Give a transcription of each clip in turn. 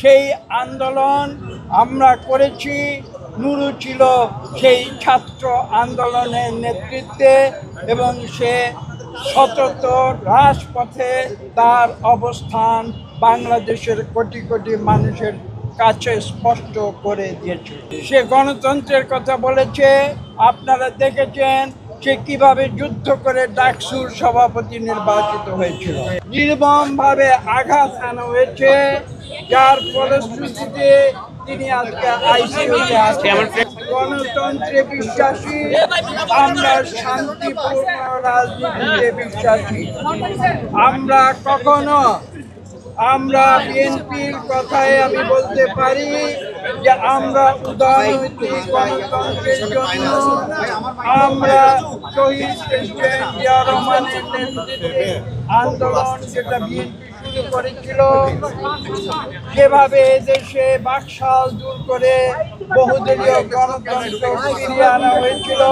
সেই আন্দোলন আমরা করেছি। নুরু ছিল সেই ছাত্র আন্দোলনের নেতৃত্বে এবং সে সতত রাজপথে তার অবস্থান বাংলাদেশের কোটি কোটি মানুষের কাছে স্পষ্ট করে দিয়েছে। সে গণতন্ত্রের কথা বলেছে। আপনারা দেখেছেন সে কিভাবে যুদ্ধ করে ডাকসুর সভাপতি নির্বাচিত হয়েছিল। নির্মমভাবে আঘাত আনা হয়েছে, যার ফলশ্রুতিতে তিনি আজকে আইসিইউতে আছেন। গণতন্ত্রে বিশ্বাসী, আমরা শান্তিপূর্ণ রাজনীতিতে বিশ্বাসী। আমরা বিএনপির কথায় আমি বলতে পারি যে আমরা উদারনৈতিক গণতন্ত্রের জন্য আমরা শহীদ প্রেসিডেন্ট জিয়া রহমানের নেতৃত্বে আন্দোলন যেটা বিএনপি শুরু করেছিল, যেভাবে দেশে বাকশাল দূর করে বহুদলীয় গণতন্ত্র ফিরিয়ে আনা হয়েছিল,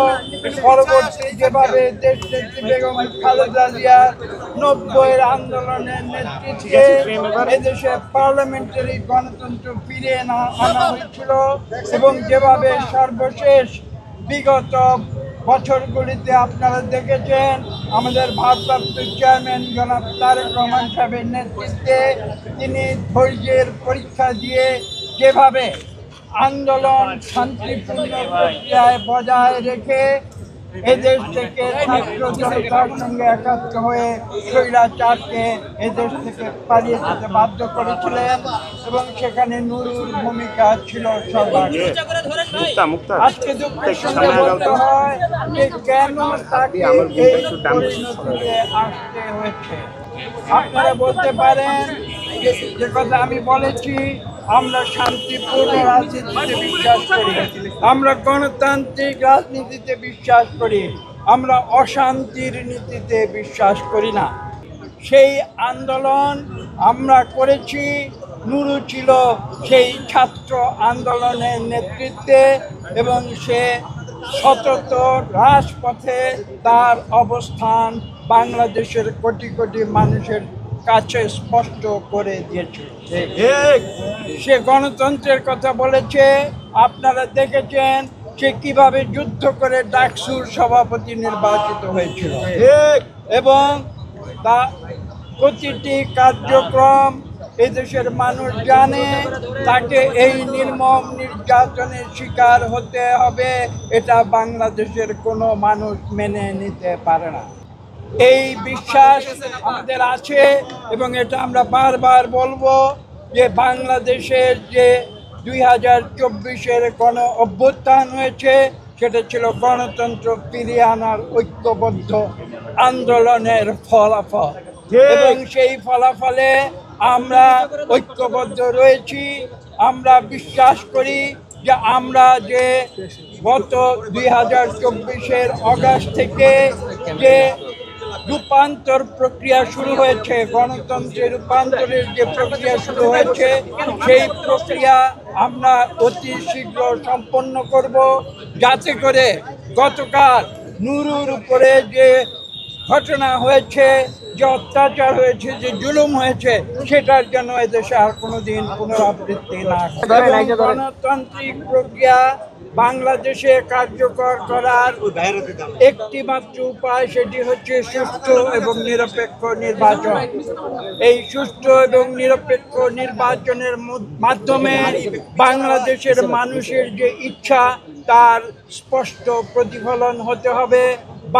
পরবর্তী যেভাবে দেশনেত্রী বেগম খালেদা জিয়ার 90-এর আন্দোলনের নেতৃত্বে এদেশে পার্লামেন্টারি গণতন্ত্র ফিরিয়ে আনা হয়েছিল এবং যেভাবে সর্বশেষ বিগত বছরগুলিতে আপনারা দেখেছেন আমাদের ভারপ্রাপ্ত চেয়ারম্যান জনাব তারেক রহমান সাহেবের নেতৃত্বে তিনি ধৈর্যের পরীক্ষা দিয়ে যেভাবে আন্দোলন শান্তিপূর্ণ প্রক্রিয়ায় বজায় রেখে এদেশ থেকে ছাত্র জনতার সঙ্গে একাত্ম হয়ে স্বৈরাচারকে এদেশ থেকে পালিয়ে যেতে বাধ্য করেছিলেন এবং সেখানে নুরুর ভূমিকা ছিল সর্বাগ্রে। আজকে দুঃখের সঙ্গে বলতে হয় যে কেন তাকে এই পরিণতিতে আসতে হয়েছে। আপনারা বলতে পারেন যে কথা আমি বলেছি, আমরা শান্তিপূর্ণ রাজনীতিতে বিশ্বাস করি, আমরা গণতান্ত্রিক রাজনীতিতে বিশ্বাস করি, আমরা অশান্তির নীতিতে বিশ্বাস করি না। সেই আন্দোলন আমরা করেছি। নুরু ছিল সেই ছাত্র আন্দোলনের নেতৃত্বে এবং সে সতত রাজপথে তার অবস্থান বাংলাদেশের কোটি কোটি মানুষের কাছে স্পষ্ট করে দিয়েছে। সে গণতন্ত্রের কথা বলেছে। আপনারা দেখেছেন সে কিভাবে যুদ্ধ করে ডাকসুর সভাপতি নির্বাচিত হয়েছিল এবং তা প্রতিটি কার্যক্রম এদেশের মানুষ জানে। তাকে এই নির্মম নির্যাতনের শিকার হতে হবে, এটা বাংলাদেশের কোনো মানুষ মেনে নিতে পারে না। এই বিশ্বাস আমাদের আছে এবং এটা আমরা বারবার বলবো যে বাংলাদেশের যে 2024-এর গণ অভ্যুত্থান হয়েছে সেটা ছিল গণতন্ত্র ফিরিয়ে আনার ঐক্যবদ্ধ আন্দোলনের ফলাফল এবং সেই ফলাফলে আমরা ঐক্যবদ্ধ রয়েছি। আমরা বিশ্বাস করি যে আমরা যে গত 2024-এর অগাস্ট থেকে যে রূপান্তর প্রক্রিয়া শুরু হয়েছে, গণতন্ত্রের রূপান্তরের যে প্রক্রিয়া শুরু হয়েছে, সেই প্রক্রিয়া আমরা অতি শীঘ্র সম্পন্ন করব, যাতে করে গতকাল নুরুর উপরে যে ঘটনা হয়েছে, যে অত্যাচার হয়েছে, যে জুলুম হয়েছে, সেটার জন্য এদেশে আর কোনোদিন পুনরাবৃত্তি না হয়। গণতান্ত্রিক প্রক্রিয়া বাংলাদেশে কার্যকর করার একটি মাত্র উপায়, সেটি হচ্ছে সুষ্ঠু এবং নিরপেক্ষ নির্বাচন। এই সুষ্ঠু এবং নিরপেক্ষ নির্বাচনের মাধ্যমে বাংলাদেশের মানুষের যে ইচ্ছা তার স্পষ্ট প্রতিফলন হতে হবে।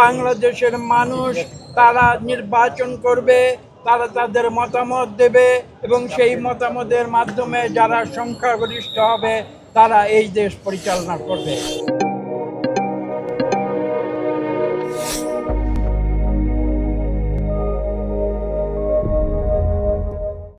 বাংলাদেশের মানুষ তারা নির্বাচন করবে, তারা তাদের মতামত দেবে এবং সেই মতামতের মাধ্যমে যারা সংখ্যাগরিষ্ঠ হবে তারা এই দেশ পরিচালনা করবে।